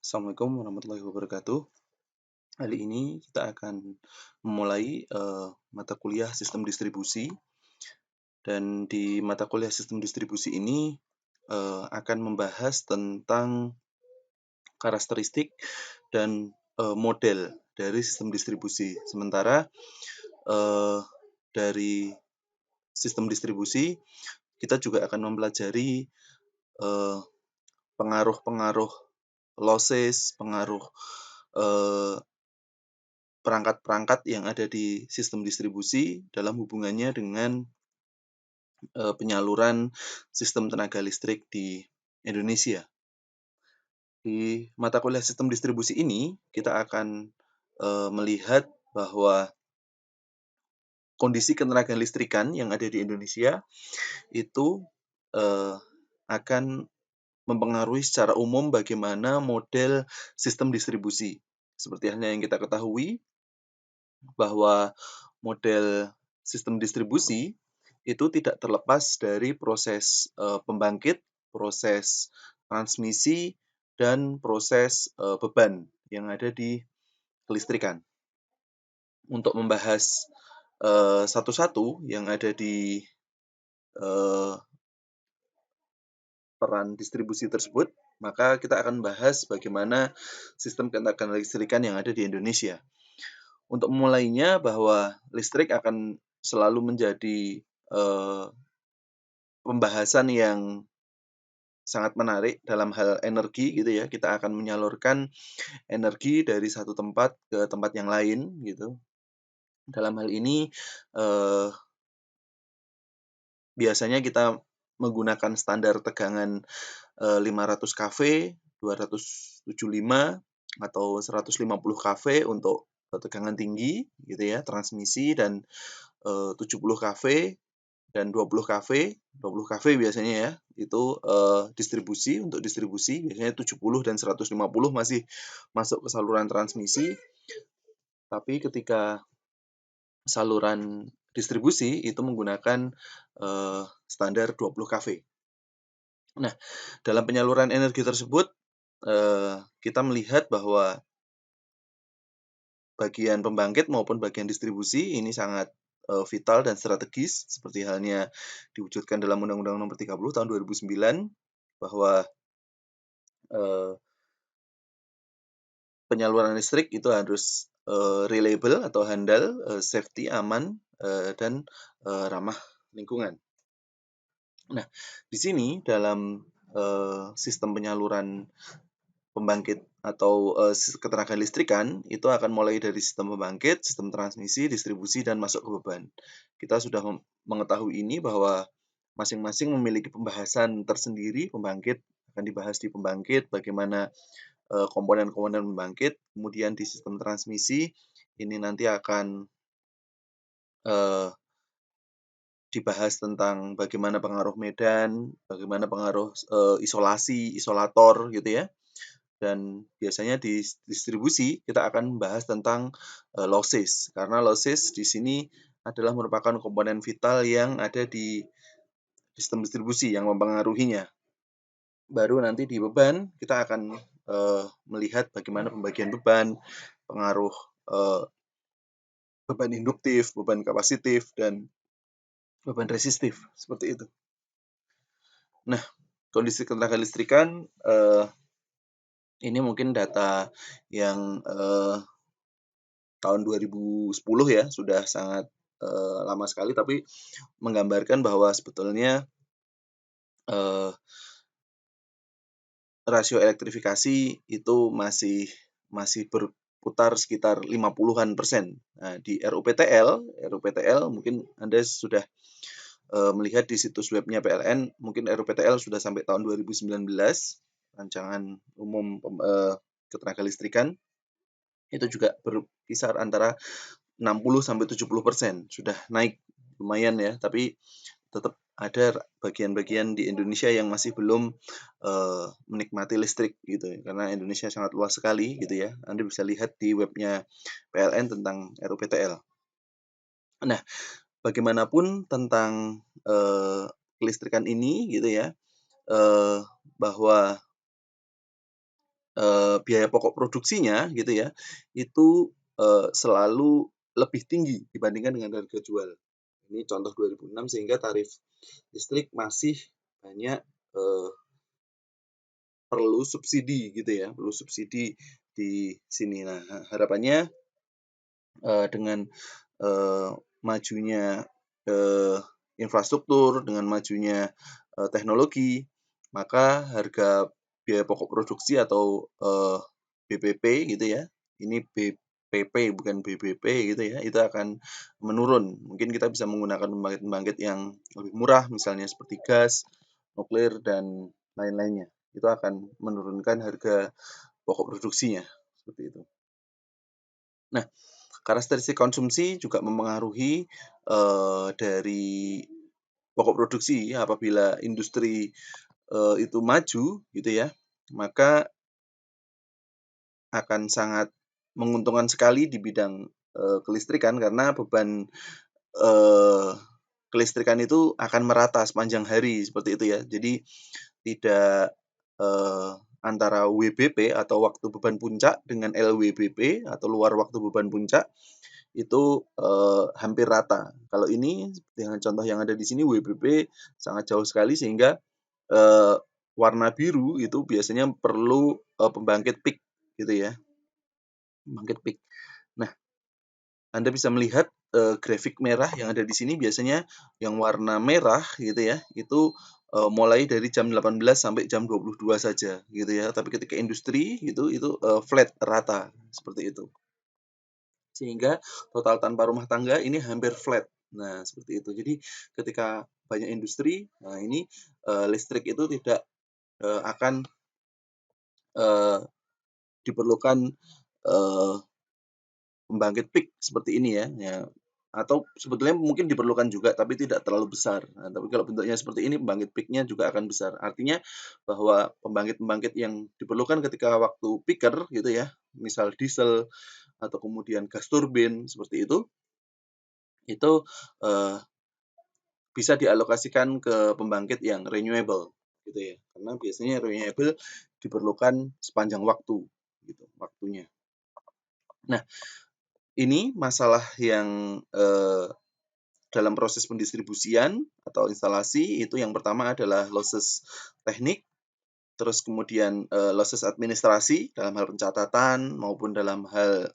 Assalamualaikum warahmatullahi wabarakatuh. Kali ini kita akan memulai mata kuliah sistem distribusi, dan di mata kuliah sistem distribusi ini akan membahas tentang karakteristik dan model dari sistem distribusi. Sementara eh, dari sistem distribusi kita juga akan mempelajari eh, pengaruh-pengaruh losses, pengaruh eh, perangkat-perangkat yang ada di sistem distribusi dalam hubungannya dengan penyaluran sistem tenaga listrik di Indonesia. Di mata kuliah sistem distribusi ini, kita akan melihat bahwa kondisi ketenaga listrikan yang ada di Indonesia itu akan mempengaruhi secara umum bagaimana model sistem distribusi. Seperti halnya yang kita ketahui, bahwa model sistem distribusi itu tidak terlepas dari proses pembangkit, proses transmisi, dan proses beban yang ada di kelistrikan. Untuk membahas satu-satu yang ada di peran distribusi tersebut, maka kita akan bahas bagaimana sistem ketenaga listrikan yang ada di Indonesia. Untuk memulainya, bahwa listrik akan selalu menjadi pembahasan yang sangat menarik dalam hal energi gitu ya. Kita akan menyalurkan energi dari satu tempat ke tempat yang lain gitu. Dalam hal ini biasanya kita menggunakan standar tegangan 500 kV, 275 atau 150 kV untuk tegangan tinggi gitu ya, transmisi, dan 70 kV dan 20 kV. 20 kV biasanya ya, itu distribusi. Untuk distribusi biasanya 70 dan 150 masih masuk ke saluran transmisi, tapi ketika saluran distribusi itu menggunakan standar 20 kV. Nah, dalam penyaluran energi tersebut kita melihat bahwa bagian pembangkit maupun bagian distribusi ini sangat vital dan strategis, seperti halnya diwujudkan dalam Undang-Undang Nomor 30 Tahun 2009, bahwa penyaluran listrik itu harus reliable atau handal, safety, aman, dan ramah lingkungan. Nah, di sini dalam sistem penyaluran pembangkit atau ketenaga listrikan itu akan mulai dari sistem pembangkit, sistem transmisi, distribusi, dan masuk ke beban. Kita sudah mengetahui ini bahwa masing-masing memiliki pembahasan tersendiri. Pembangkit akan dibahas di pembangkit, bagaimana komponen-komponen pembangkit. Kemudian di sistem transmisi ini nanti akan dibahas tentang bagaimana pengaruh medan, bagaimana pengaruh isolasi, isolator gitu ya. Dan biasanya di distribusi kita akan membahas tentang losses, karena losses di sini adalah merupakan komponen vital yang ada di sistem distribusi yang mempengaruhinya. Baru nanti di beban kita akan melihat bagaimana pembagian beban, pengaruh beban induktif, beban kapasitif, dan beban resistif, seperti itu. Nah, kondisi ketenaga listrikan ini mungkin data yang tahun 2010 ya, sudah sangat lama sekali, tapi menggambarkan bahwa sebetulnya rasio elektrifikasi itu masih berputar sekitar 50-an%. Nah, di RUPTL mungkin Anda sudah melihat di situs webnya PLN, mungkin RUPTL sudah sampai tahun 2019, rancangan umum ketenaga listrikan, itu juga berkisar antara 60-70%. Sudah naik lumayan ya, tapi tetap ada bagian-bagian di Indonesia yang masih belum menikmati listrik gitu ya, karena Indonesia sangat luas sekali gitu ya. Anda bisa lihat di webnya PLN tentang RUPTL. Nah, bagaimanapun tentang kelistrikan ini gitu ya, bahwa biaya pokok produksinya gitu ya, itu, selalu lebih tinggi dibandingkan dengan harga jual. Ini contoh 2006 sehingga tarif listrik masih banyak, perlu subsidi gitu ya, perlu subsidi di sini. Nah, harapannya, dengan, majunya, eee, infrastruktur, dengan majunya, teknologi, maka harga biaya pokok produksi atau, BPP gitu ya, ini BPP bukan BBP gitu ya, itu akan menurun. Mungkin kita bisa menggunakan pembangkit-pembangkit yang lebih murah, misalnya seperti gas, nuklir, dan lain-lainnya. Itu akan menurunkan harga pokok produksinya, seperti itu. Nah, karakteristik konsumsi juga mempengaruhi, dari pokok produksi. Apabila industri, itu maju gitu ya, maka akan sangat menguntungkan sekali di bidang, kelistrikan karena beban, eee, kelistrikan itu akan merata sepanjang hari, seperti itu ya. Jadi tidak, antara WBP atau waktu beban puncak dengan LWBP atau luar waktu beban puncak itu, hampir rata. Kalau ini dengan contoh yang ada di sini WBP sangat jauh sekali sehingga, eee, warna biru itu biasanya perlu, pembangkit peak gitu ya, pembangkit peak. Nah, Anda bisa melihat, grafik merah yang ada di sini biasanya yang warna merah gitu ya, itu, mulai dari jam 18.00 sampai jam 22.00 saja gitu ya. Tapi ketika industri itu, flat, rata, seperti itu. Sehingga total tanpa rumah tangga ini hampir flat. Nah, seperti itu. Jadi ketika banyak industri, nah ini, listrik itu tidak, akan, eee, diperlukan, eee, pembangkit peak seperti ini ya, atau sebetulnya mungkin diperlukan juga tapi tidak terlalu besar. Nah, tapi kalau bentuknya seperti ini pembangkit peak-nya juga akan besar. Artinya bahwa pembangkit-pembangkit yang diperlukan ketika waktu peaker gitu ya, misal diesel atau kemudian gas turbin seperti itu, eee, bisa dialokasikan ke pembangkit yang renewable gitu ya. Karena biasanya renewable diperlukan sepanjang waktu gitu, waktunya. Nah, ini masalah yang, dalam proses pendistribusian atau instalasi itu yang pertama adalah losses teknik, terus kemudian, losses administrasi dalam hal pencatatan maupun dalam hal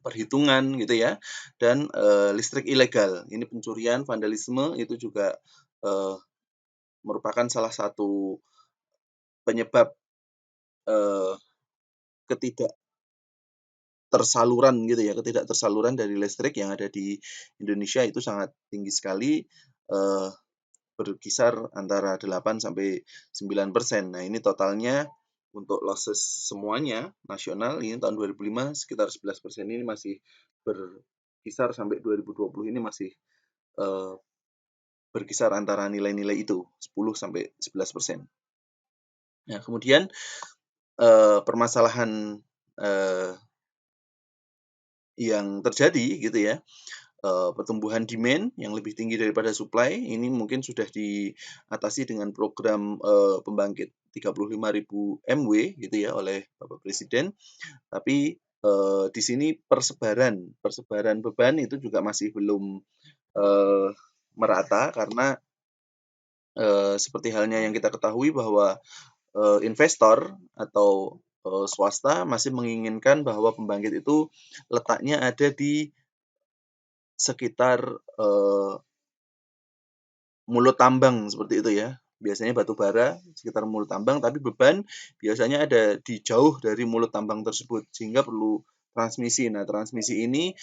perhitungan gitu ya, dan, listrik ilegal. Ini pencurian, vandalisme itu juga, eee, merupakan salah satu penyebab, eee, ketidaktersaluran dari listrik yang ada di Indonesia itu sangat tinggi sekali, eee, berkisar antara 8 sampai 9%. Nah, ini totalnya untuk losses semuanya nasional ini tahun 2005 sekitar 11%, ini masih berkisar sampai 2020 ini masih, eee, berkisar antara nilai-nilai itu, 10 sampai 11%. Nah, kemudian, permasalahan, eee, yang terjadi gitu ya, pertumbuhan demand yang lebih tinggi daripada supply, ini mungkin sudah diatasi dengan program, pembangkit 35.000 MW gitu ya oleh Bapak Presiden. Tapi, di sini persebaran persebaran beban itu juga masih belum, eee, merata karena, seperti halnya yang kita ketahui bahwa, investor atau, swasta masih menginginkan bahwa pembangkit itu letaknya ada di sekitar, mulut tambang seperti itu ya. Biasanya batu bara sekitar mulut tambang, tapi beban biasanya ada di jauh dari mulut tambang tersebut, sehingga perlu transmisi. Nah, transmisi ini,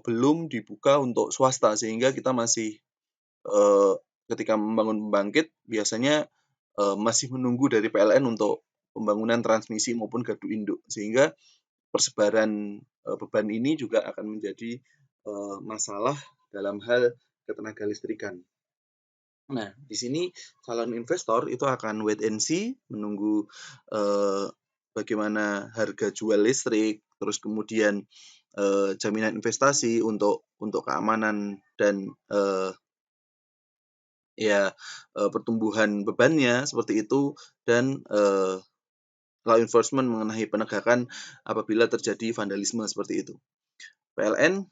belum dibuka untuk swasta, sehingga kita masih, eee, ketika membangun pembangkit biasanya, masih menunggu dari PLN untuk pembangunan transmisi maupun gardu induk, sehingga persebaran, beban ini juga akan menjadi, masalah dalam hal ketenagalistrikan. Nah, di sini calon investor itu akan wait and see, menunggu, bagaimana harga jual listrik, terus kemudian, jaminan investasi untuk keamanan dan, ya, pertumbuhan bebannya seperti itu dan, law enforcement mengenai penegakan apabila terjadi vandalisme seperti itu. PLN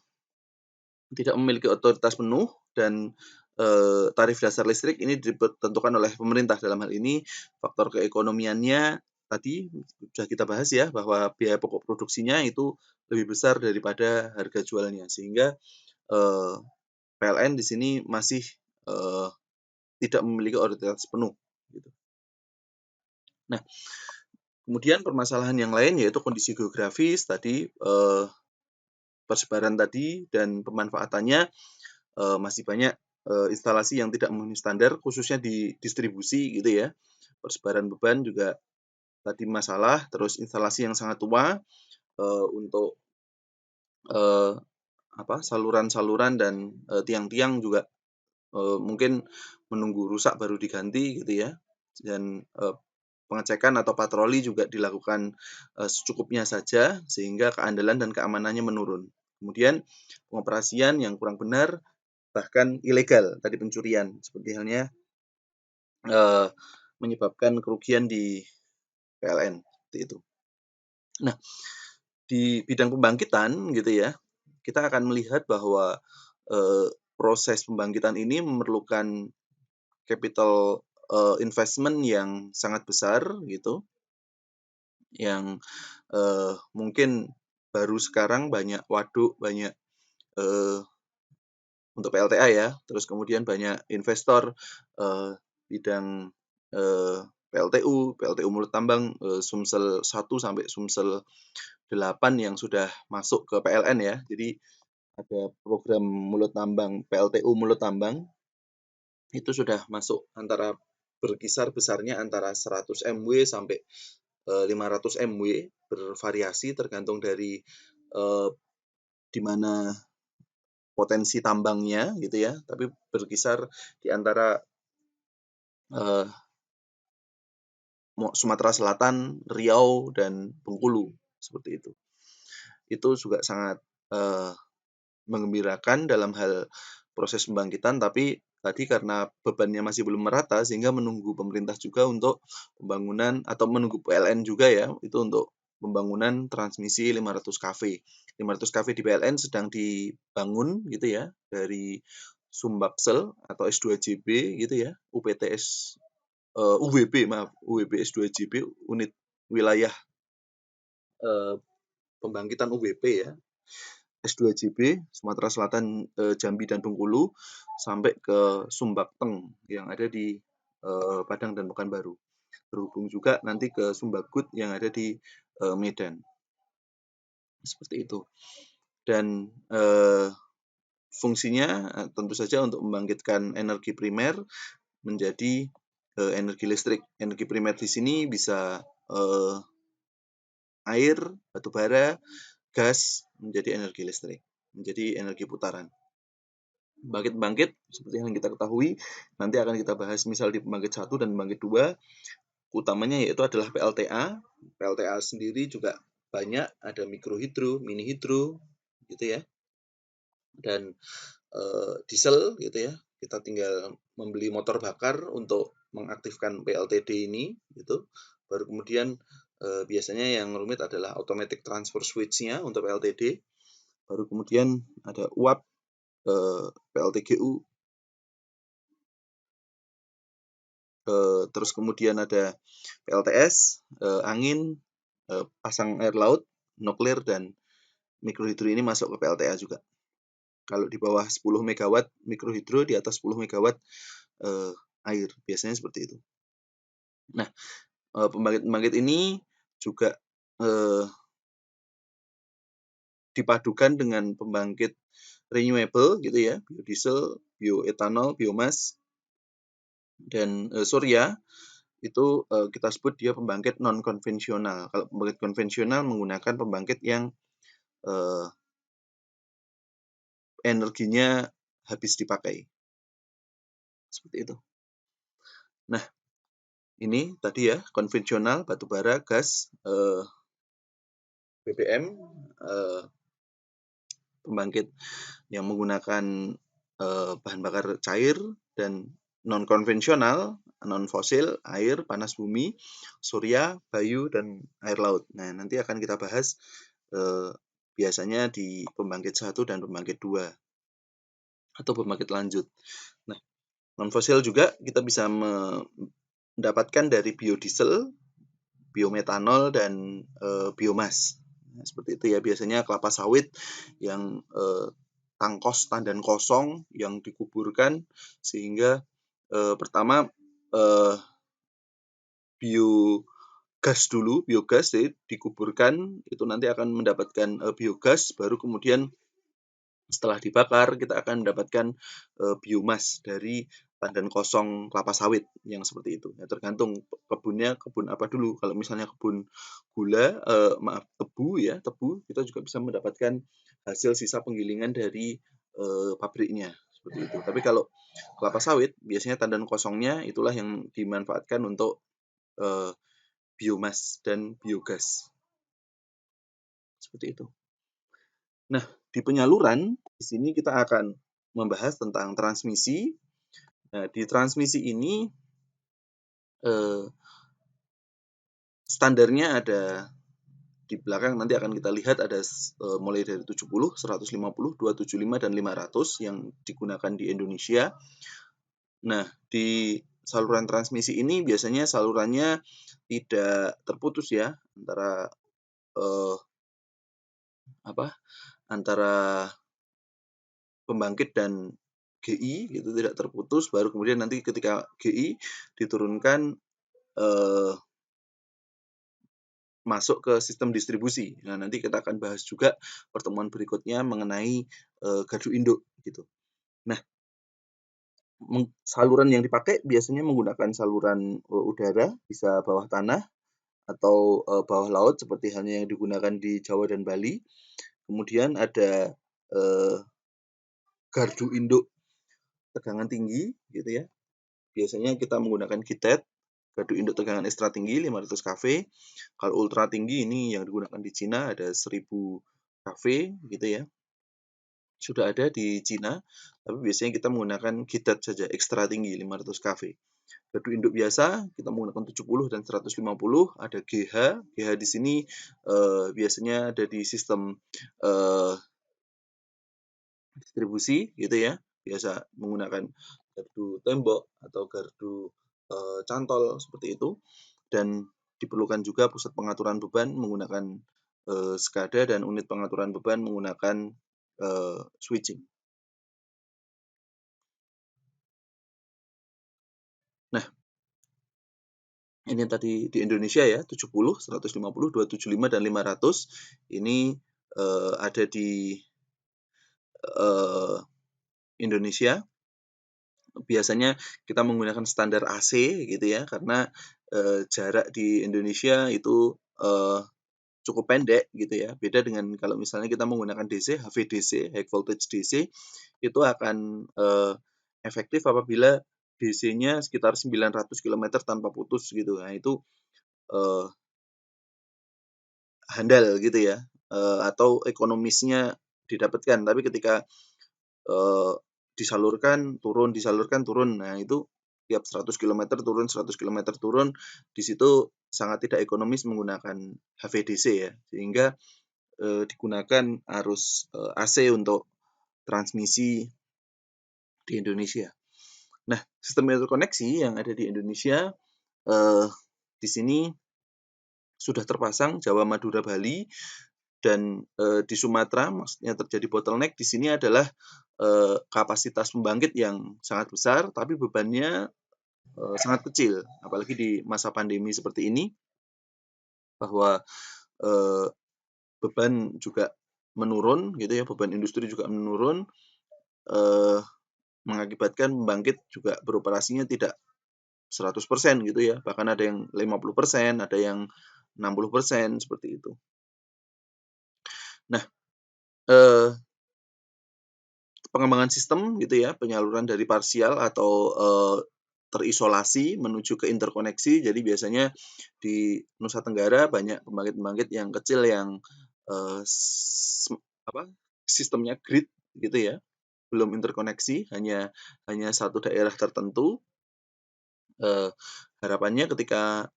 tidak memiliki otoritas penuh dan tarif dasar listrik ini ditentukan oleh pemerintah. Dalam hal ini faktor keekonomiannya tadi sudah kita bahas ya, bahwa biaya pokok produksinya itu lebih besar daripada harga jualnya, sehingga PLN di sini masih tidak memiliki otoritas penuh gitu. Nah, kemudian permasalahan yang lain yaitu kondisi geografis tadi, persebaran tadi dan pemanfaatannya masih banyak instalasi yang tidak memenuhi standar, khususnya di distribusi gitu ya. Persebaran beban juga tadi masalah, terus instalasi yang sangat tua untuk saluran-saluran dan tiang-tiang juga mungkin menunggu rusak baru diganti gitu ya. Dan pengecekan atau patroli juga dilakukan secukupnya saja sehingga keandalan dan keamanannya menurun. Kemudian pengoperasian yang kurang benar bahkan ilegal, tadi pencurian seperti halnya menyebabkan kerugian di PLN seperti itu. Nah, di bidang pembangkitan gitu ya, kita akan melihat bahwa proses pembangkitan ini memerlukan capital investment yang sangat besar gitu, yang mungkin baru sekarang banyak waduk, banyak untuk PLTA ya, terus kemudian banyak investor bidang PLTU Mulut Tambang Sumsel 1 sampai Sumsel 8 yang sudah masuk ke PLN ya. Jadi ada program Mulut Tambang, PLTU Mulut Tambang itu sudah masuk berkisar besarnya antara 100 MW sampai 500 MW, bervariasi tergantung dari di mana potensi tambangnya gitu ya, tapi berkisar di antara Sumatera Selatan, Riau, dan Bengkulu seperti itu. Itu juga sangat menggembirakan dalam hal proses pembangkitan, tapi tadi karena bebannya masih belum merata sehingga menunggu pemerintah juga untuk pembangunan atau menunggu PLN juga ya, itu untuk pembangunan transmisi 500 kV. 500 kV di PLN sedang dibangun gitu ya, dari Sumbaksel atau S2JB gitu ya, UPTS UWB S2JB, unit wilayah pembangkitan UWB ya, S2JB Sumatera Selatan, Jambi dan Bengkulu sampai ke Sumbakteng yang ada di Padang dan Pekanbaru. Terhubung juga nanti ke Sumbagut yang ada di Medan. Seperti itu. Dan fungsinya tentu saja untuk membangkitkan energi primer menjadi energi listrik. Energi primer di sini bisa air, batu bara, gas menjadi energi listrik, menjadi energi putaran. Pembangkit-pembangkit seperti yang kita ketahui nanti akan kita bahas misal di pembangkit 1 dan pembangkit 2, utamanya yaitu adalah PLTA. PLTA sendiri juga banyak, ada mikrohidro, mini hidro gitu ya. Dan diesel gitu ya. Kita tinggal membeli motor bakar untuk mengaktifkan PLTD ini gitu. Baru kemudian biasanya yang rumit adalah automatic transfer switch-nya untuk PLTD. Baru kemudian ada uap, PLTGU, terus kemudian ada PLTS, angin, pasang air laut, nuklir, dan mikrohidro ini masuk ke PLTA juga. Kalau di bawah 10 MW mikrohidro, di atas 10 MW air, biasanya seperti itu. Nah, pembangkit-pembangkit ini juga dipadukan dengan pembangkit renewable gitu ya, biodiesel, bioetanol, biomas, dan surya itu kita sebut dia pembangkit non konvensional. Kalau pembangkit konvensional menggunakan pembangkit yang energinya habis dipakai. Seperti itu. Nah, ini tadi ya konvensional, batu bara, gas, BBM, pembangkit yang menggunakan bahan bakar cair, dan non konvensional non fosil, air, panas bumi, surya, bayu, dan air laut. Nah, nanti akan kita bahas biasanya di pembangkit 1 dan pembangkit 2 atau pembangkit lanjut. Nah, non fosil juga kita bisa mendapatkan dari biodiesel, biometanol, dan biomas. Nah, seperti itu ya, biasanya kelapa sawit yang tangkos tandan kosong yang dikuburkan sehingga pertama biogas dulu, biogas jadi dikuburkan itu nanti akan mendapatkan biogas, baru kemudian setelah dibakar kita akan mendapatkan biomas dari tandan kosong kelapa sawit yang seperti itu. Ya, tergantung kebunnya kebun apa dulu. Kalau misalnya kebun gula, tebu ya, tebu kita juga bisa mendapatkan hasil sisa penggilingan dari pabriknya seperti itu. Tapi kalau kelapa sawit biasanya tandan kosongnya itulah yang dimanfaatkan untuk biomas dan biogas seperti itu. Nah, di penyaluran di sini kita akan membahas tentang transmisi. Nah, di transmisi ini standarnya ada di belakang, nanti akan kita lihat ada mulai dari 70, 150, 275, dan 500 yang digunakan di Indonesia. Nah, di saluran transmisi ini biasanya salurannya tidak terputus ya antara antara pembangkit dan GI gitu, tidak terputus, baru kemudian nanti ketika GI diturunkan masuk ke sistem distribusi. Nah, nanti kita akan bahas juga pertemuan berikutnya mengenai gardu induk gitu. Nah, saluran yang dipakai biasanya menggunakan saluran udara, bisa bawah tanah atau bawah laut seperti halnya yang digunakan di Jawa dan Bali. Kemudian ada gardu induk tegangan tinggi gitu ya. Biasanya kita menggunakan GITED, gardu induk tegangan ekstra tinggi 500 kV. Kalau ultra tinggi ini yang digunakan di Cina ada 1000 kV gitu ya. Sudah ada di Cina, tapi biasanya kita menggunakan GITED saja ekstra tinggi 500 kV. Gardu induk biasa kita menggunakan 70 dan 150, ada GH. GH di sini biasanya ada di sistem distribusi gitu ya, biasa menggunakan gardu tembok atau gardu cantol seperti itu, dan diperlukan juga pusat pengaturan beban menggunakan SCADA dan unit pengaturan beban menggunakan switching. Nah, ini tadi di Indonesia ya, 70, 150, 275, dan 500 ini ada di Indonesia. Biasanya kita menggunakan standar AC gitu ya, karena jarak di Indonesia itu cukup pendek gitu ya. Beda dengan kalau misalnya kita menggunakan DC, HVDC, High Voltage DC, itu akan efektif apabila DC-nya sekitar 900 km tanpa putus gitu. Nah, itu handal gitu ya, atau ekonomisnya didapatkan. Tapi ketika disalurkan turun. Nah, itu tiap 100 km turun, 100 km turun, di situ sangat tidak ekonomis menggunakan HVDC ya. Sehingga digunakan arus AC untuk transmisi di Indonesia. Nah, sistem interkoneksi yang ada di Indonesia di sini sudah terpasang Jawa, Madura, Bali, dan di Sumatera maksudnya terjadi bottleneck di sini adalah kapasitas pembangkit yang sangat besar tapi bebannya sangat kecil, apalagi di masa pandemi seperti ini, bahwa beban juga menurun gitu ya, beban industri juga menurun, mengakibatkan pembangkit juga beroperasinya tidak 100% gitu ya, bahkan ada yang 50%, ada yang 60% seperti itu. Nah, pengembangan sistem gitu ya, penyaluran dari parsial atau terisolasi menuju ke interkoneksi. Jadi biasanya di Nusa Tenggara banyak pembangkit-pembangkit yang kecil yang sistemnya grid gitu ya, belum interkoneksi, hanya satu daerah tertentu. Harapannya ketika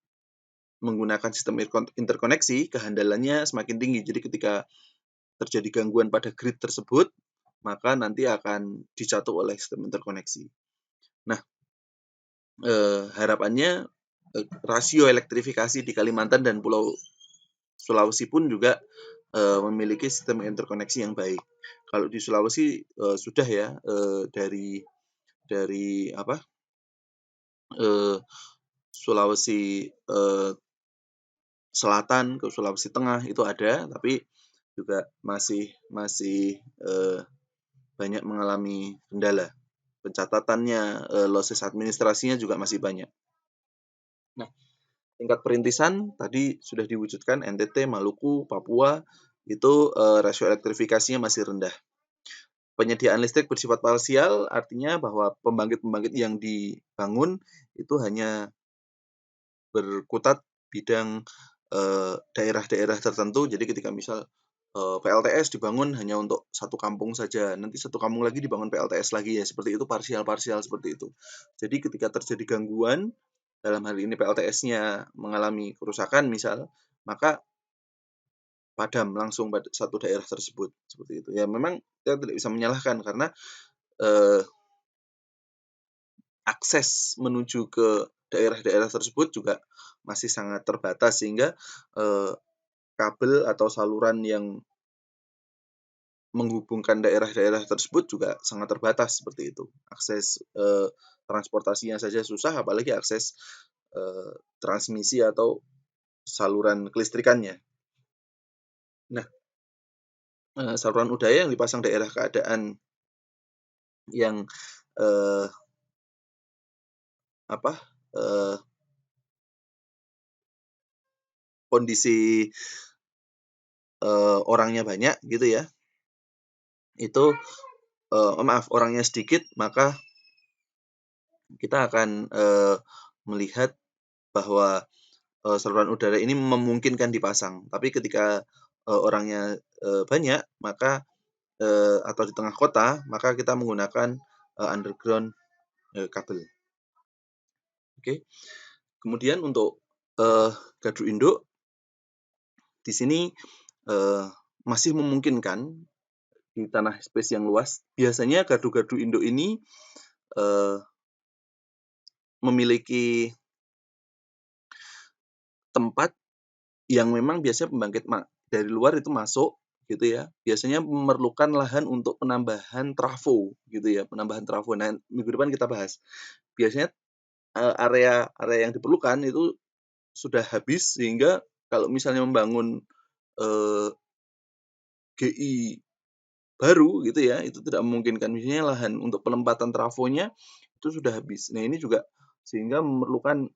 menggunakan sistem interkoneksi, kehandalannya semakin tinggi. Jadi ketika terjadi gangguan pada grid tersebut, maka nanti akan dicatu oleh sistem interkoneksi. Nah, harapannya rasio elektrifikasi di Kalimantan dan Pulau Sulawesi pun juga memiliki sistem interkoneksi yang baik. Kalau di Sulawesi sudah ya dari Sulawesi Selatan ke Sulawesi Tengah itu ada, tapi juga masih banyak mengalami kendala. Pencatatannya, losses administrasinya juga masih banyak. Nah, tingkat perintisan tadi sudah diwujudkan NTT, Maluku, Papua, itu rasio elektrifikasinya masih rendah. Penyediaan listrik bersifat parsial artinya bahwa pembangkit-pembangkit yang dibangun itu hanya berkutat bidang daerah-daerah tertentu. Jadi ketika misal PLTS dibangun hanya untuk satu kampung saja, nanti satu kampung lagi dibangun PLTS lagi ya, seperti itu parsial-parsial seperti itu. Jadi ketika terjadi gangguan, dalam hal ini PLTS-nya mengalami kerusakan misal, maka padam langsung pada satu daerah tersebut seperti itu. Ya memang kita tidak bisa menyalahkan karena akses menuju ke daerah-daerah tersebut juga masih sangat terbatas sehingga kabel atau saluran yang menghubungkan daerah-daerah tersebut juga sangat terbatas seperti itu. Akses transportasinya saja susah, apalagi akses transmisi atau saluran kelistrikannya. Nah, saluran udara yang dipasang daerah keadaan yang kondisi orangnya banyak gitu ya, itu orangnya sedikit, maka kita akan melihat bahwa saluran udara ini memungkinkan dipasang. Tapi ketika orangnya banyak, maka atau di tengah kota, maka kita menggunakan underground kabel. Oke. Kemudian untuk gardu induk di sini masih memungkinkan di tanah space yang luas. Biasanya gardu-gardu induk ini memiliki tempat yang memang biasanya pembangkit dari luar itu masuk gitu ya. Biasanya memerlukan lahan untuk penambahan trafo gitu ya, penambahan trafo. Nah, minggu depan kita bahas. Biasanya area yang diperlukan itu sudah habis sehingga kalau misalnya membangun GI baru gitu ya, itu tidak memungkinkan. Misalnya lahan untuk penempatan trafonya itu sudah habis. Nah, ini juga sehingga memerlukan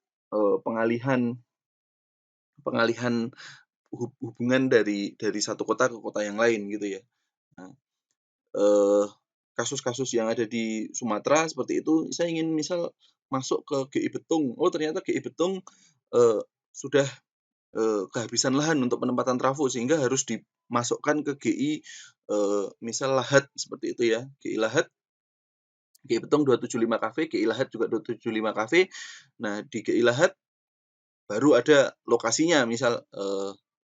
pengalihan hubungan dari satu kota ke kota yang lain gitu ya. Nah, kasus-kasus yang ada di Sumatera seperti itu, saya ingin misal masuk ke GI Betung, oh ternyata GI Betung sudah kehabisan lahan untuk penempatan trafo sehingga harus dimasukkan ke GI misal Lahat seperti itu ya, GI Lahat, GI Betung 275 kV, GI Lahat juga 275 kV. Nah, di GI Lahat baru ada lokasinya misal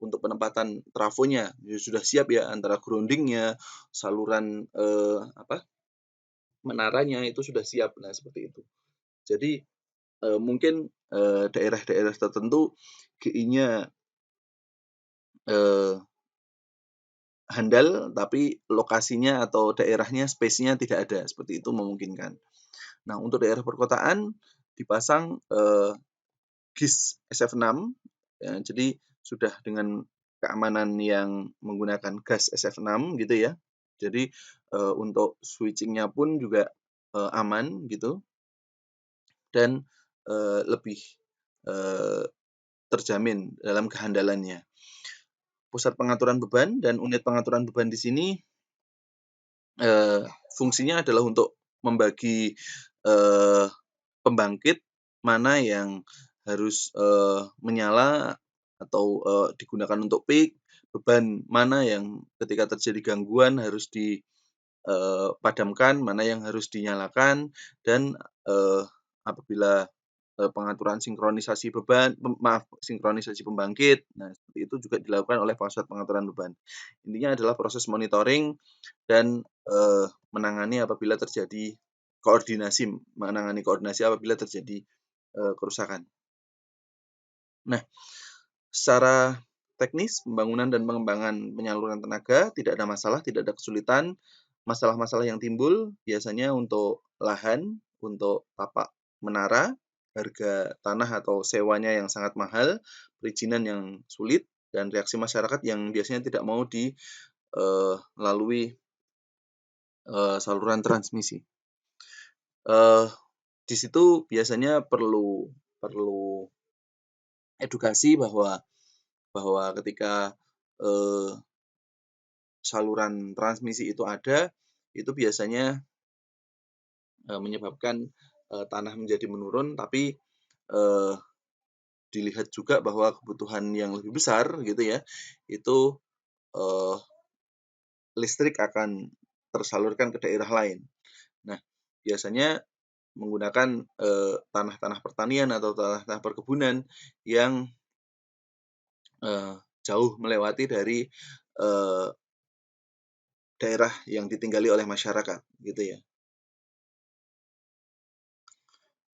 untuk penempatan trafonya sudah siap ya, antara groundingnya, saluran menaranya itu sudah siap. Nah, seperti itu. Jadi mungkin daerah-daerah tertentu GI-nya handal tapi lokasinya atau daerahnya space-nya tidak ada, seperti itu memungkinkan. Nah, untuk daerah perkotaan dipasang GIS SF6 ya, jadi sudah dengan keamanan yang menggunakan gas SF6 gitu ya. Jadi untuk switching-nya pun juga aman gitu dan lebih terjamin dalam kehandalannya. Pusat pengaturan beban dan unit pengaturan beban di sini fungsinya adalah untuk membagi pembangkit mana yang harus menyala atau digunakan untuk peak, beban mana yang ketika terjadi gangguan harus dipadamkan, mana yang harus dinyalakan, dan apabila pengaturan sinkronisasi sinkronisasi pembangkit. Nah, seperti itu juga dilakukan oleh fasilitas pengaturan beban. Intinya adalah proses monitoring dan menangani koordinasi apabila terjadi kerusakan. Nah, secara teknis, pembangunan dan pengembangan penyaluran tenaga tidak ada masalah, tidak ada kesulitan. Masalah-masalah yang timbul biasanya untuk lahan, untuk tapak menara, harga tanah atau sewanya yang sangat mahal, perizinan yang sulit, dan reaksi masyarakat yang biasanya tidak mau dilalui saluran transmisi. Di situ biasanya perlu edukasi bahwa ketika saluran transmisi itu ada, itu biasanya menyebabkan tanah menjadi menurun, tapi dilihat juga bahwa kebutuhan yang lebih besar gitu ya, itu listrik akan tersalurkan ke daerah lain. Nah, biasanya menggunakan tanah-tanah pertanian atau tanah-tanah perkebunan yang jauh melewati dari daerah yang ditinggali oleh masyarakat, gitu ya.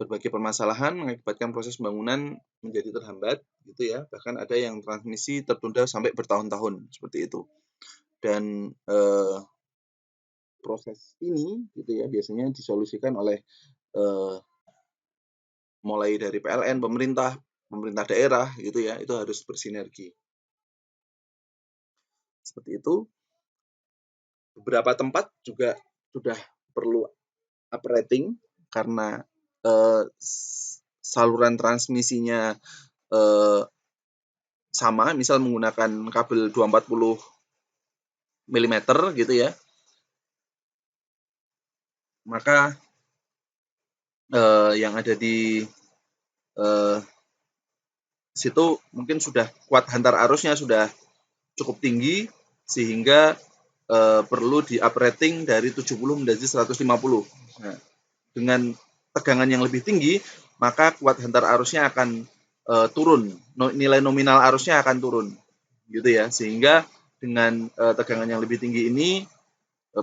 Berbagai permasalahan mengakibatkan proses pembangunan menjadi terhambat, gitu ya. Bahkan ada yang transmisi tertunda sampai bertahun-tahun, seperti itu. Dan proses ini, gitu ya, biasanya disolusikan oleh mulai dari PLN, pemerintah daerah, gitu ya, itu harus bersinergi. Seperti itu. Beberapa tempat juga sudah perlu uprating karena saluran transmisinya sama, misal menggunakan kabel 240 mm gitu ya, maka yang ada di situ mungkin sudah kuat hantar arusnya sudah cukup tinggi sehingga perlu di uprating dari 70 menjadi 150. Nah, dengan tegangan yang lebih tinggi, maka kuat hantar arusnya akan turun, nilai nominal arusnya akan turun, gitu ya. Sehingga dengan tegangan yang lebih tinggi ini,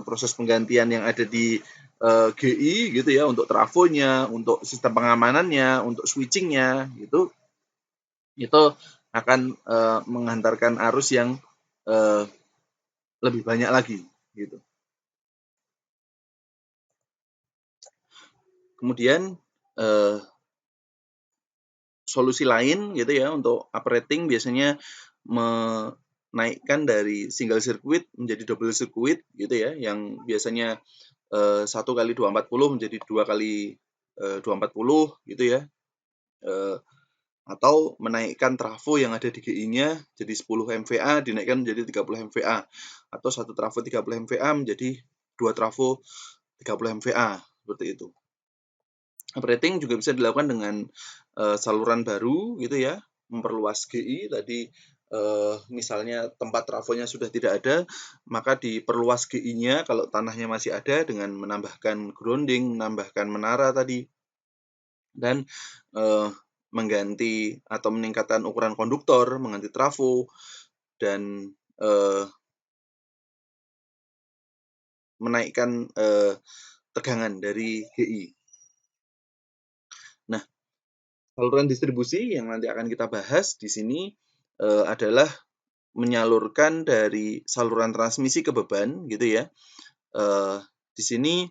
proses penggantian yang ada di GI, gitu ya, untuk trafonya, untuk sistem pengamanannya, untuk switchingnya, itu akan menghantarkan arus yang lebih banyak lagi, gitu. Kemudian solusi lain gitu ya untuk uprating biasanya menaikkan dari single circuit menjadi double circuit gitu ya, yang biasanya 1 kali 240 menjadi 2 kali 240 gitu ya, atau menaikkan trafo yang ada di GI-nya jadi 10 MVA dinaikkan menjadi 30 MVA, atau satu trafo 30 MVA menjadi 2 trafo 30 MVA, seperti itu. Uprating juga bisa dilakukan dengan saluran baru gitu ya, memperluas GI tadi, misalnya tempat trafonya sudah tidak ada, maka diperluas GI-nya kalau tanahnya masih ada dengan menambahkan grounding, menambahkan menara tadi, dan mengganti atau meningkatkan ukuran konduktor, mengganti trafo, dan menaikkan tegangan dari GI. Nah, saluran distribusi yang nanti akan kita bahas di sini adalah menyalurkan dari saluran transmisi ke beban gitu ya. Di sini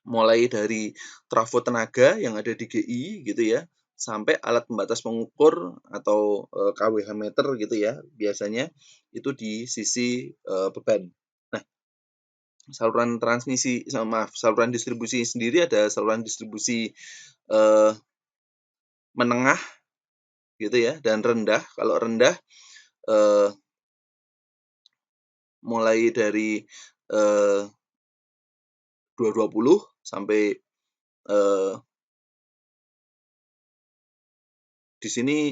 mulai dari trafo tenaga yang ada di GI gitu ya, sampai alat pembatas pengukur atau kWh meter gitu ya, biasanya itu di sisi beban. Nah, saluran distribusi sendiri ada saluran distribusi menengah gitu ya, dan rendah. Kalau rendah mulai dari 220 sampai di sini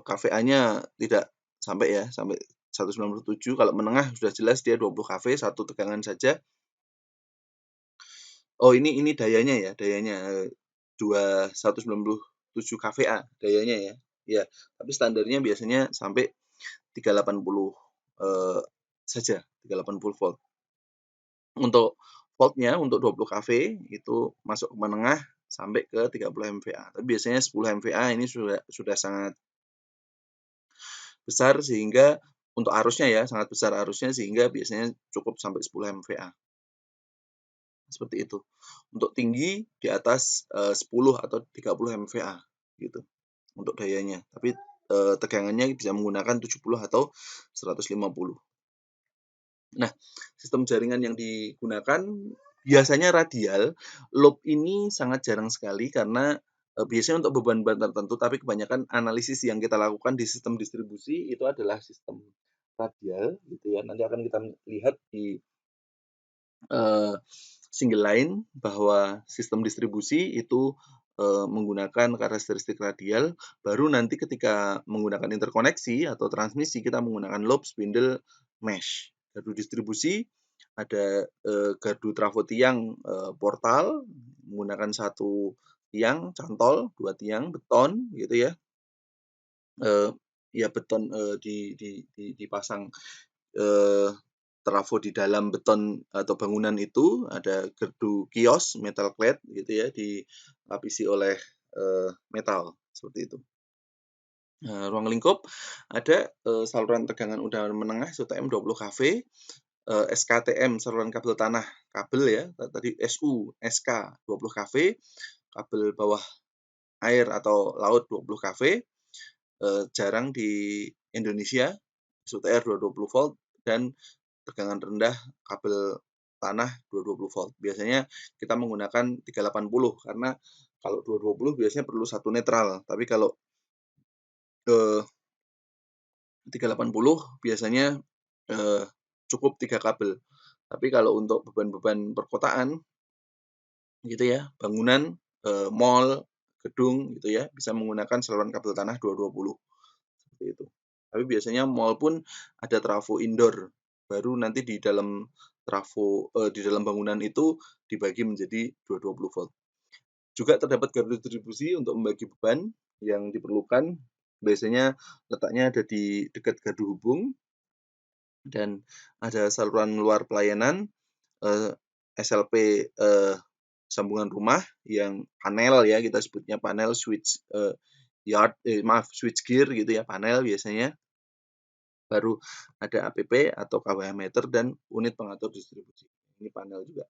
kVA-nya tidak sampai ya, sampai 197. Kalau menengah sudah jelas dia 20 kV, satu tegangan saja. Oh, ini dayanya ya, dayanya. 197 kVA dayanya ya. Ya, tapi standarnya biasanya sampai 380 saja, 380 volt. Untuk voltnya untuk 20 kV itu masuk ke menengah sampai ke 30 MVA. Tapi biasanya 10 MVA ini sudah sangat besar sehingga untuk arusnya ya, sangat besar arusnya sehingga biasanya cukup sampai 10 MVA. Seperti itu. Untuk tinggi di atas 10 atau 30 MVA gitu untuk dayanya. Tapi tegangannya bisa menggunakan 70 atau 150. Nah, sistem jaringan yang digunakan biasanya radial. Loop ini sangat jarang sekali karena biasanya untuk beban-beban tertentu, tapi kebanyakan analisis yang kita lakukan di sistem distribusi itu adalah sistem radial gitu ya. Nanti akan kita lihat di single line bahwa sistem distribusi itu menggunakan karakteristik radial, baru nanti ketika menggunakan interkoneksi atau transmisi kita menggunakan loop, spindle, mesh. Gardu distribusi ada gardu trafo tiang portal menggunakan 1 tiang cantol, 2 tiang beton gitu ya. Ya beton dipasang trafo di dalam beton atau bangunan itu, ada gerdu kios metal clad gitu ya, dilapisi oleh metal seperti itu. Nah, ruang lingkup ada saluran tegangan udara menengah SUTM 20 kV, SKTM saluran kabel tanah kabel ya, tadi SU SK 20 kV, kabel bawah air atau laut 20 kV, jarang di Indonesia SUTR 220 volt dan tegangan rendah kabel tanah 220 volt. Biasanya kita menggunakan 380 karena kalau 220 biasanya perlu 1 netral, tapi kalau 380 biasanya cukup 3 kabel. Tapi kalau untuk beban-beban perkotaan gitu ya, bangunan, mall, gedung gitu ya, bisa menggunakan saluran kabel tanah 220 seperti itu. Tapi biasanya mall pun ada trafo indoor, baru nanti di dalam trafo di dalam bangunan itu dibagi menjadi 220 volt. Juga terdapat gardu distribusi untuk membagi beban yang diperlukan. Biasanya letaknya ada di dekat gardu hubung dan ada saluran luar pelayanan SLP sambungan rumah yang panel ya, kita sebutnya panel switch switch gear gitu ya, panel biasanya. Baru ada APP atau kWh meter dan unit pengatur distribusi. Ini panel juga.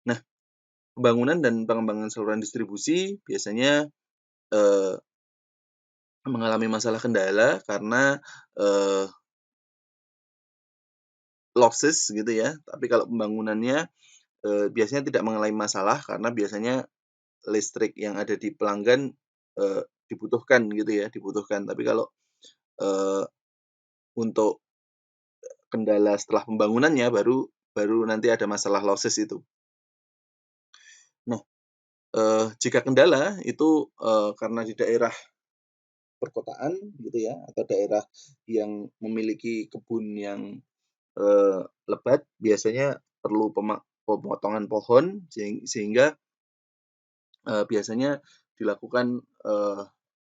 Nah, pembangunan dan pengembangan saluran distribusi biasanya mengalami masalah kendala karena losses gitu ya. Tapi kalau pembangunannya biasanya tidak mengalami masalah karena biasanya listrik yang ada di pelanggan dibutuhkan gitu ya, dibutuhkan. Tapi kalau untuk kendala setelah pembangunannya baru nanti ada masalah losses itu. Nah, jika kendala itu karena di daerah perkotaan gitu ya, atau daerah yang memiliki kebun yang lebat, biasanya perlu pemotongan pohon sehingga biasanya dilakukan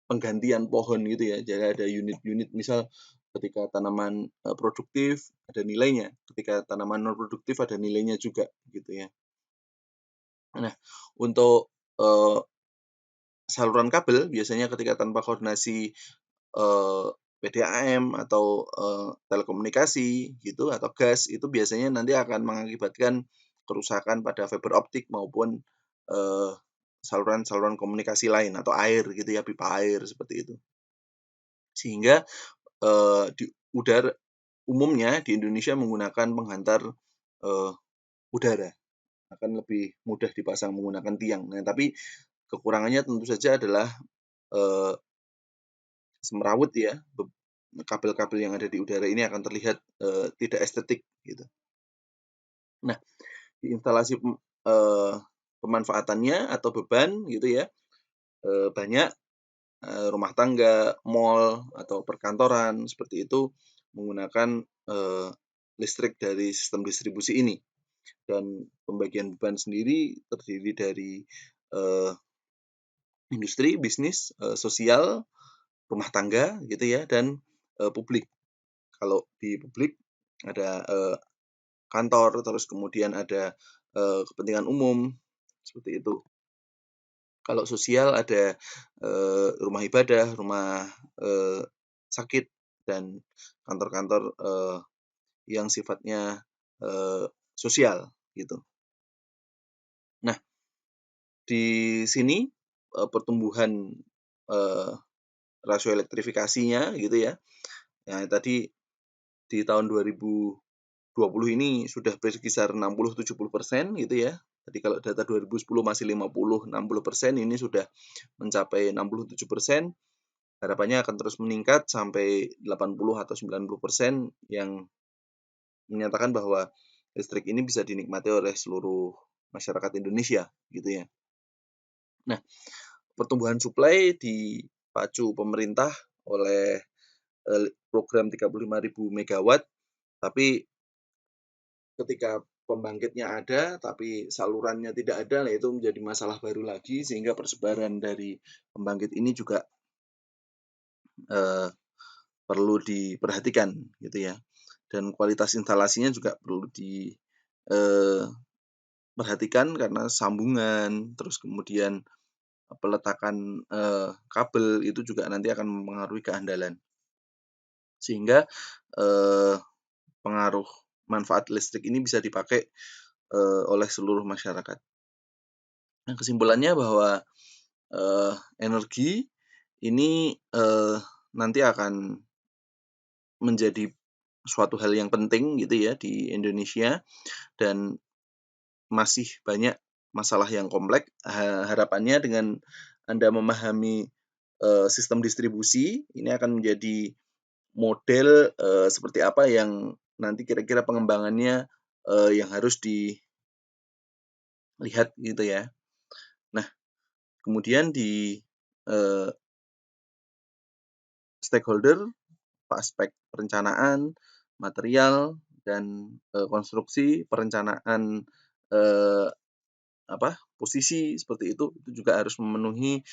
penggantian pohon gitu ya. Jadi ada unit-unit, misal ketika tanaman produktif ada nilainya, ketika tanaman non produktif ada nilainya juga gitu ya. Nah, untuk saluran kabel biasanya ketika tanpa koordinasi PDAM atau telekomunikasi gitu atau gas, itu biasanya nanti akan mengakibatkan kerusakan pada fiber optik maupun saluran-saluran komunikasi lain atau air gitu ya, pipa air seperti itu. Sehingga di udara umumnya di Indonesia menggunakan penghantar udara, akan lebih mudah dipasang menggunakan tiang. Nah, tapi kekurangannya tentu saja adalah semrawut ya, kabel-kabel yang ada di udara ini akan terlihat tidak estetik gitu. Nah, di instalasi pemanfaatannya atau beban gitu ya, banyak rumah tangga, mall atau perkantoran seperti itu menggunakan listrik dari sistem distribusi ini. Dan pembagian beban sendiri terdiri dari industri, bisnis, sosial, rumah tangga gitu ya, dan publik. Kalau di publik ada kantor, terus kemudian ada kepentingan umum, seperti itu. Kalau sosial ada rumah ibadah, rumah sakit, dan kantor-kantor yang sifatnya sosial gitu. Nah, di sini pertumbuhan rasio elektrifikasinya gitu ya. Nah, tadi di tahun 2020 ini sudah berkisar 60-70% gitu ya. Tadi kalau data 2010 masih 50-60%, ini sudah mencapai 67%. Harapannya akan terus meningkat sampai 80 atau 90% yang menyatakan bahwa listrik ini bisa dinikmati oleh seluruh masyarakat Indonesia gitu ya. Nah, pertumbuhan suplai dipacu pemerintah oleh program 35.000 megawatt, tapi ketika pembangkitnya ada tapi salurannya tidak ada, nah itu menjadi masalah baru lagi, sehingga persebaran dari pembangkit ini juga perlu diperhatikan gitu ya. Dan kualitas instalasinya juga perlu diperhatikan karena sambungan, terus kemudian peletakan kabel itu juga nanti akan mempengaruhi keandalan. Sehingga pengaruh manfaat listrik ini bisa dipakai oleh seluruh masyarakat. Nah, kesimpulannya bahwa energi ini nanti akan menjadi suatu hal yang penting gitu ya di Indonesia, dan masih banyak masalah yang kompleks. Harapannya dengan Anda memahami sistem distribusi, ini akan menjadi model seperti apa yang nanti kira-kira pengembangannya yang harus dilihat gitu ya. Nah, kemudian di stakeholder, aspek perencanaan, material, dan konstruksi, perencanaan posisi seperti itu juga harus memenuhi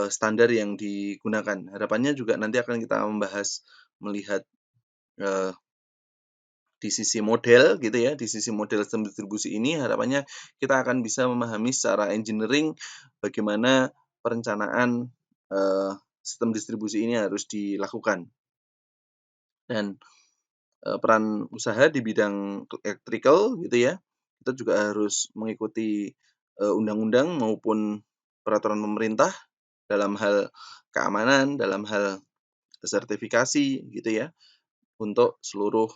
standar yang digunakan. Harapannya juga nanti akan kita membahas melihat di sisi model gitu ya, di sisi model sistem distribusi ini harapannya kita akan bisa memahami secara engineering bagaimana perencanaan sistem distribusi ini harus dilakukan. Dan peran usaha di bidang electrical gitu ya, kita juga harus mengikuti undang-undang maupun peraturan pemerintah dalam hal keamanan, dalam hal sertifikasi gitu ya, untuk seluruh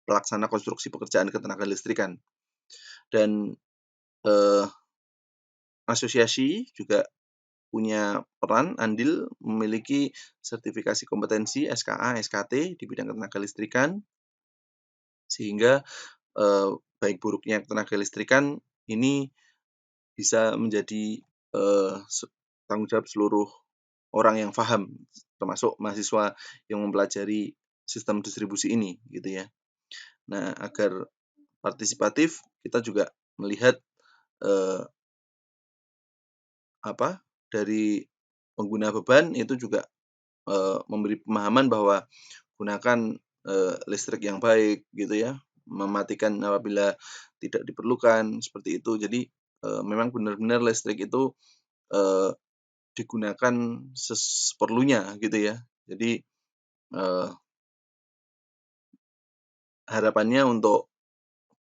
pelaksana konstruksi pekerjaan ketenaga listrikan. Dan asosiasi juga punya peran andil memiliki sertifikasi kompetensi SKA, SKT di bidang ketenaga listrikan, sehingga baik buruknya ketenaga listrikan ini bisa menjadi tanggung jawab seluruh orang yang paham, termasuk mahasiswa yang mempelajari sistem distribusi ini gitu ya. Nah, agar partisipatif, kita juga melihat dari pengguna beban itu juga memberi pemahaman bahwa gunakan listrik yang baik gitu ya, mematikan apabila tidak diperlukan, seperti itu. Jadi memang benar-benar listrik itu digunakan seperlunya gitu ya. Jadi harapannya untuk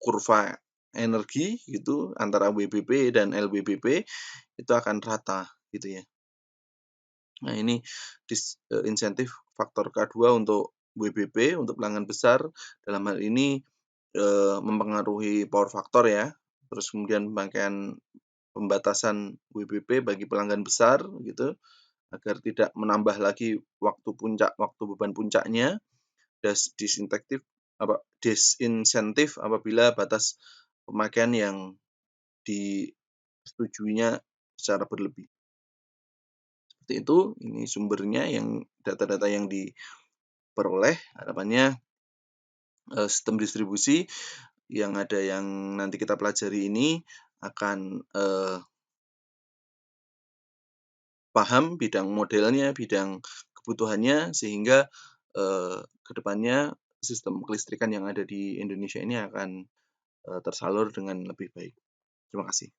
kurva energi gitu antara WBP dan LBBP itu akan rata gitu ya. Nah, ini insentif faktor K2 untuk WBP, untuk pelanggan besar, dalam hal ini mempengaruhi power factor ya. Terus kemudian pemakaian pembatasan WBP bagi pelanggan besar gitu, agar tidak menambah lagi waktu beban puncaknya. Disinsentif apabila batas pemakaian yang disetujuinya secara berlebih. Seperti itu, ini sumbernya, yang data-data yang diperoleh. Harapannya sistem distribusi yang nanti kita pelajari ini akan paham bidang modelnya, bidang kebutuhannya, sehingga ke depannya sistem kelistrikan yang ada di Indonesia ini akan tersalur dengan lebih baik. Terima kasih.